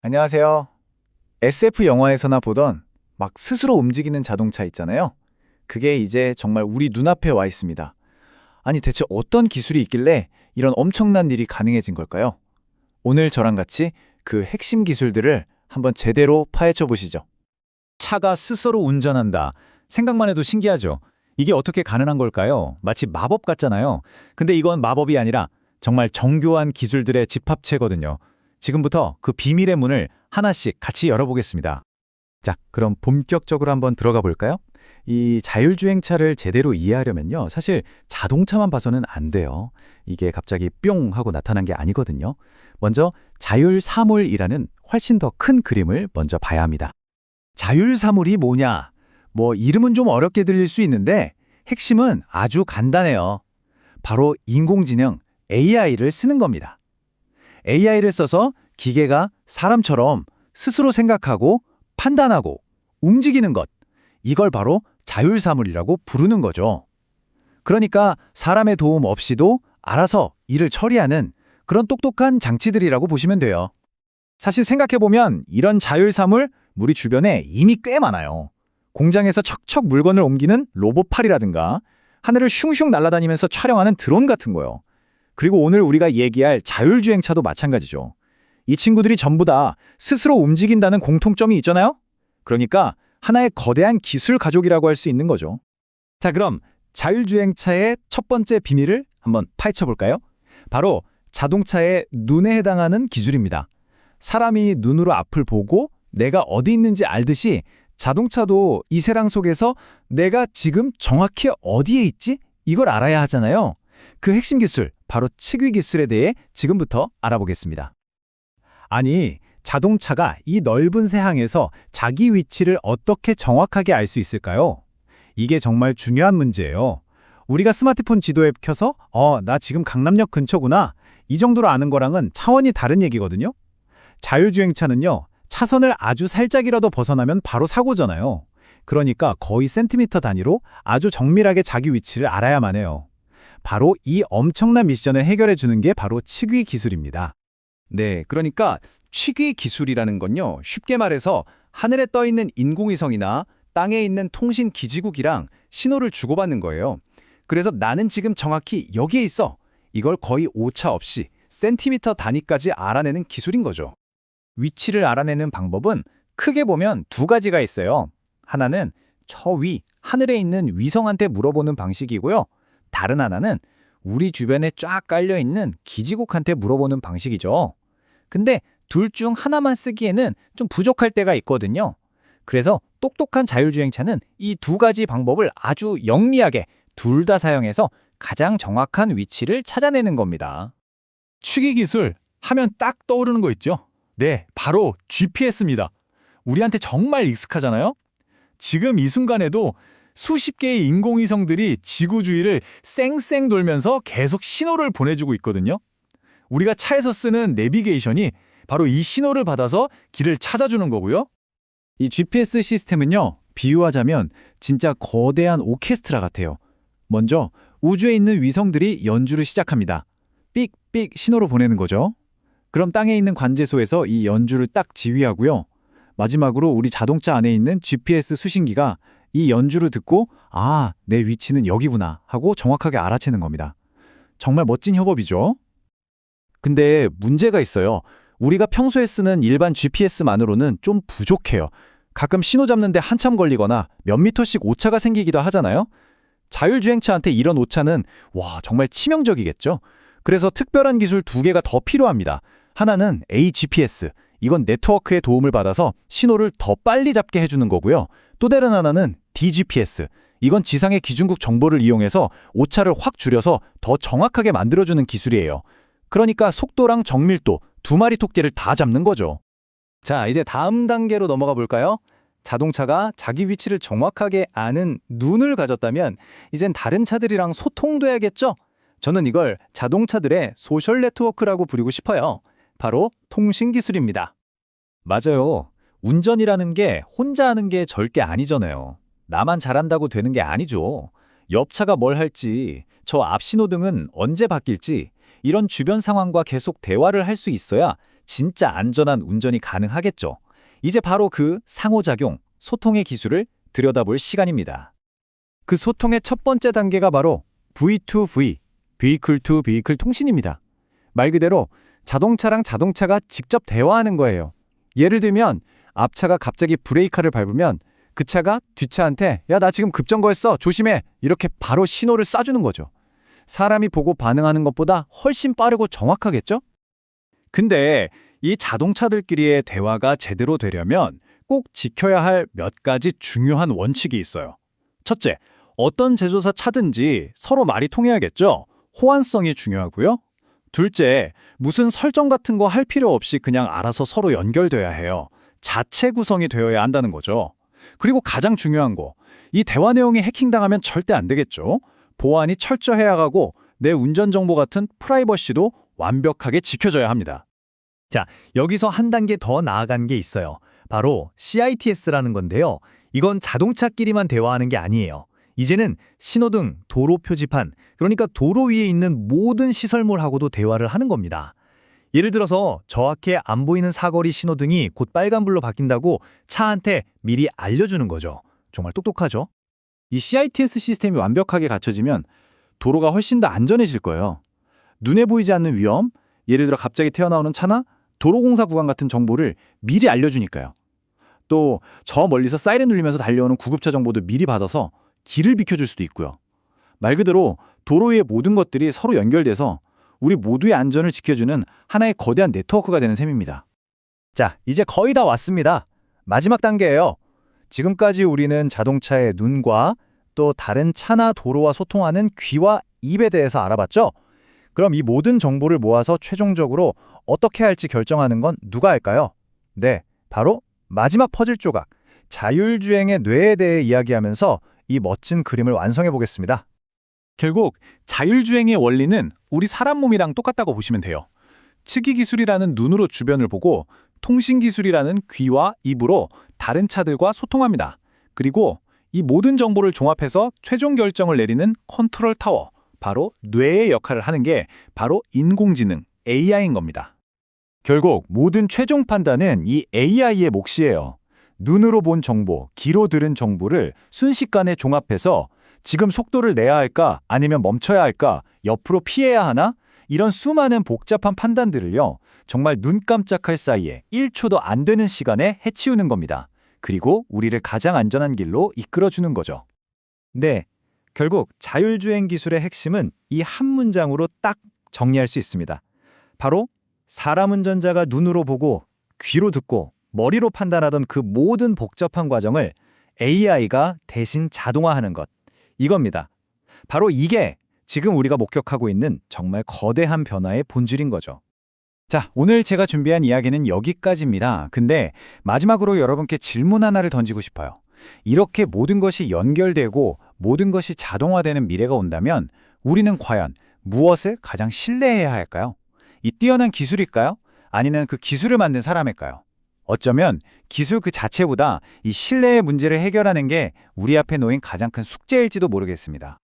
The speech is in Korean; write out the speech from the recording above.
안녕하세요. SF 영화에서나 보던 막 스스로 움직이는 자동차 있잖아요. 그게 이제 정말 우리 눈앞에 와 있습니다. 아니, 대체 어떤 기술이 있길래 이런 엄청난 일이 가능해진 걸까요? 오늘 저랑 같이 그 핵심 기술들을 한번 제대로 파헤쳐 보시죠. 차가 스스로 운전한다. 생각만 해도 신기하죠. 이게 어떻게 가능한 걸까요? 마치 마법 같잖아요. 근데 이건 마법이 아니라 정말 정교한 기술들의 집합체거든요. 지금부터 그 비밀의 문을 하나씩 같이 열어보겠습니다. 자, 그럼 본격적으로 한번 들어가 볼까요? 이 자율주행차를 제대로 이해하려면요. 사실 자동차만 봐서는 안 돼요. 이게 갑자기 뿅 하고 나타난 게 아니거든요. 먼저 자율사물이라는 훨씬 더 큰 그림을 먼저 봐야 합니다. 자율사물이 뭐냐? 이름은 좀 어렵게 들릴 수 있는데 핵심은 아주 간단해요. 바로 인공지능 AI를 쓰는 겁니다. AI를 써서 기계가 사람처럼 스스로 생각하고 판단하고 움직이는 것. 이걸 바로 자율사물이라고 부르는 거죠. 그러니까 사람의 도움 없이도 알아서 일을 처리하는 그런 똑똑한 장치들이라고 보시면 돼요. 사실 생각해보면 이런 자율사물 우리 주변에 이미 꽤 많아요. 공장에서 척척 물건을 옮기는 로봇팔이라든가 하늘을 슝슝 날아다니면서 촬영하는 드론 같은 거요. 그리고 오늘 우리가 얘기할 자율주행차도 마찬가지죠. 이 친구들이 전부 다 스스로 움직인다는 공통점이 있잖아요? 그러니까 하나의 거대한 기술 가족이라고 할 수 있는 거죠. 자, 그럼 자율주행차의 첫 번째 비밀을 한번 파헤쳐 볼까요? 바로 자동차의 눈에 해당하는 기술입니다. 사람이 눈으로 앞을 보고 내가 어디 있는지 알듯이 자동차도 이 세상 속에서 내가 지금 정확히 어디에 있지? 이걸 알아야 하잖아요. 그 핵심 기술, 바로 측위 기술에 대해 지금부터 알아보겠습니다. 아니, 자동차가 이 넓은 세상에서 자기 위치를 어떻게 정확하게 알 수 있을까요? 이게 정말 중요한 문제예요. 우리가 스마트폰 지도 앱 켜서 나 지금 강남역 근처구나. 이 정도로 아는 거랑은 차원이 다른 얘기거든요. 자율주행차는요. 차선을 아주 살짝이라도 벗어나면 바로 사고잖아요. 그러니까 거의 센티미터 단위로 아주 정밀하게 자기 위치를 알아야만 해요. 바로 이 엄청난 미션을 해결해 주는 게 바로 측위 기술입니다. 네, 그러니까 취기 기술이라는 건요, 쉽게 말해서 하늘에 떠 있는 인공위성이나 땅에 있는 통신 기지국이랑 신호를 주고받는 거예요. 그래서 나는 지금 정확히 여기에 있어. 이걸 거의 오차 없이 센티미터 단위까지 알아내는 기술인 거죠. 위치를 알아내는 방법은 크게 보면 두 가지가 있어요. 하나는 저 위, 하늘에 있는 위성한테 물어보는 방식이고요. 다른 하나는 우리 주변에 쫙 깔려있는 기지국한테 물어보는 방식이죠. 근데 둘 중 하나만 쓰기에는 좀 부족할 때가 있거든요. 그래서 똑똑한 자율주행차는 이 두 가지 방법을 아주 영리하게 둘 다 사용해서 가장 정확한 위치를 찾아내는 겁니다. 취기 기술 하면 딱 떠오르는 거 있죠? 네, 바로 GPS입니다. 우리한테 정말 익숙하잖아요? 지금 이 순간에도 수십 개의 인공위성들이 지구 주위를 쌩쌩 돌면서 계속 신호를 보내주고 있거든요. 우리가 차에서 쓰는 내비게이션이 바로 이 신호를 받아서 길을 찾아주는 거고요. 이 GPS 시스템은요, 비유하자면 진짜 거대한 오케스트라 같아요. 먼저 우주에 있는 위성들이 연주를 시작합니다. 삑삑 신호로 보내는 거죠. 그럼 땅에 있는 관제소에서 이 연주를 딱 지휘하고요. 마지막으로 우리 자동차 안에 있는 GPS 수신기가 이 연주를 듣고 내 위치는 여기구나 하고 정확하게 알아채는 겁니다. 정말 멋진 협업이죠. 근데 문제가 있어요. 우리가 평소에 쓰는 일반 GPS만으로는 좀 부족해요. 가끔 신호 잡는데 한참 걸리거나 몇 미터씩 오차가 생기기도 하잖아요. 자율주행차한테 이런 오차는 정말 치명적이겠죠. 그래서 특별한 기술 두 개가 더 필요합니다. 하나는 AGPS, 이건 네트워크의 도움을 받아서 신호를 더 빨리 잡게 해주는 거고요. 또 다른 하나는 DGPS, 이건 지상의 기준국 정보를 이용해서 오차를 확 줄여서 더 정확하게 만들어주는 기술이에요. 그러니까 속도랑 정밀도, 두 마리 토끼를 다 잡는 거죠. 자, 이제 다음 단계로 넘어가 볼까요? 자동차가 자기 위치를 정확하게 아는 눈을 가졌다면 이젠 다른 차들이랑 소통도 해야겠죠? 저는 이걸 자동차들의 소셜 네트워크라고 부르고 싶어요. 바로 통신기술입니다. 맞아요. 운전이라는 게 혼자 하는 게 절대 아니잖아요. 나만 잘한다고 되는 게 아니죠. 옆차가 뭘 할지, 저 앞 신호등은 언제 바뀔지, 이런 주변 상황과 계속 대화를 할 수 있어야 진짜 안전한 운전이 가능하겠죠. 이제 바로 그 상호작용, 소통의 기술을 들여다볼 시간입니다. 그 소통의 첫 번째 단계가 바로 V2V, Vehicle to Vehicle 통신입니다. 말 그대로 자동차랑 자동차가 직접 대화하는 거예요. 예를 들면 앞차가 갑자기 브레이크를 밟으면 그 차가 뒷차한테 야, 나 지금 급정거했어. 조심해. 이렇게 바로 신호를 쏴주는 거죠. 사람이 보고 반응하는 것보다 훨씬 빠르고 정확하겠죠? 근데 이 자동차들끼리의 대화가 제대로 되려면 꼭 지켜야 할 몇 가지 중요한 원칙이 있어요. 첫째, 어떤 제조사 차든지 서로 말이 통해야겠죠? 호환성이 중요하고요. 둘째, 무슨 설정 같은 거 할 필요 없이 그냥 알아서 서로 연결돼야 해요. 자체 구성이 되어야 한다는 거죠. 그리고 가장 중요한 거, 이 대화 내용이 해킹당하면 절대 안 되겠죠. 보안이 철저해야 하고 내 운전 정보 같은 프라이버시도 완벽하게 지켜져야 합니다. 자, 여기서 한 단계 더 나아간 게 있어요. 바로 CITS라는 건데요. 이건 자동차끼리만 대화하는 게 아니에요. 이제는 신호등, 도로 표지판, 그러니까 도로 위에 있는 모든 시설물하고도 대화를 하는 겁니다. 예를 들어서 저앞에 안 보이는 사거리 신호등이 곧 빨간불로 바뀐다고 차한테 미리 알려주는 거죠. 정말 똑똑하죠? 이 CITS 시스템이 완벽하게 갖춰지면 도로가 훨씬 더 안전해질 거예요. 눈에 보이지 않는 위험, 예를 들어 갑자기 튀어나오는 차나 도로공사 구간 같은 정보를 미리 알려주니까요. 또 저 멀리서 사이렌 울리면서 달려오는 구급차 정보도 미리 받아서 길을 비켜줄 수도 있고요. 말 그대로 도로 위의 모든 것들이 서로 연결돼서 우리 모두의 안전을 지켜주는 하나의 거대한 네트워크가 되는 셈입니다. 자, 이제 거의 다 왔습니다. 마지막 단계예요. 지금까지 우리는 자동차의 눈과 또 다른 차나 도로와 소통하는 귀와 입에 대해서 알아봤죠? 그럼 이 모든 정보를 모아서 최종적으로 어떻게 할지 결정하는 건 누가 할까요? 네, 바로 마지막 퍼즐 조각, 자율주행의 뇌에 대해 이야기하면서 이 멋진 그림을 완성해 보겠습니다. 결국 자율주행의 원리는 우리 사람 몸이랑 똑같다고 보시면 돼요. 측이 기술이라는 눈으로 주변을 보고 통신 기술이라는 귀와 입으로 다른 차들과 소통합니다. 그리고 이 모든 정보를 종합해서 최종 결정을 내리는 컨트롤 타워, 바로 뇌의 역할을 하는 게 바로 인공지능, AI인 겁니다. 결국 모든 최종 판단은 이 AI의 몫이에요. 눈으로 본 정보, 귀로 들은 정보를 순식간에 종합해서 지금 속도를 내야 할까 아니면 멈춰야 할까, 옆으로 피해야 하나? 이런 수많은 복잡한 판단들을요. 정말 눈 깜짝할 사이에 1초도 안 되는 시간에 해치우는 겁니다. 그리고 우리를 가장 안전한 길로 이끌어주는 거죠. 네, 결국 자율주행 기술의 핵심은 이 한 문장으로 딱 정리할 수 있습니다. 바로 사람 운전자가 눈으로 보고 귀로 듣고 머리로 판단하던 그 모든 복잡한 과정을 AI가 대신 자동화하는 것. 이겁니다. 바로 이게 지금 우리가 목격하고 있는 정말 거대한 변화의 본질인 거죠. 자, 오늘 제가 준비한 이야기는 여기까지입니다. 근데 마지막으로 여러분께 질문 하나를 던지고 싶어요. 이렇게 모든 것이 연결되고 모든 것이 자동화되는 미래가 온다면 우리는 과연 무엇을 가장 신뢰해야 할까요? 이 뛰어난 기술일까요? 아니면 그 기술을 만든 사람일까요? 어쩌면 기술 그 자체보다 이 신뢰의 문제를 해결하는 게 우리 앞에 놓인 가장 큰 숙제일지도 모르겠습니다.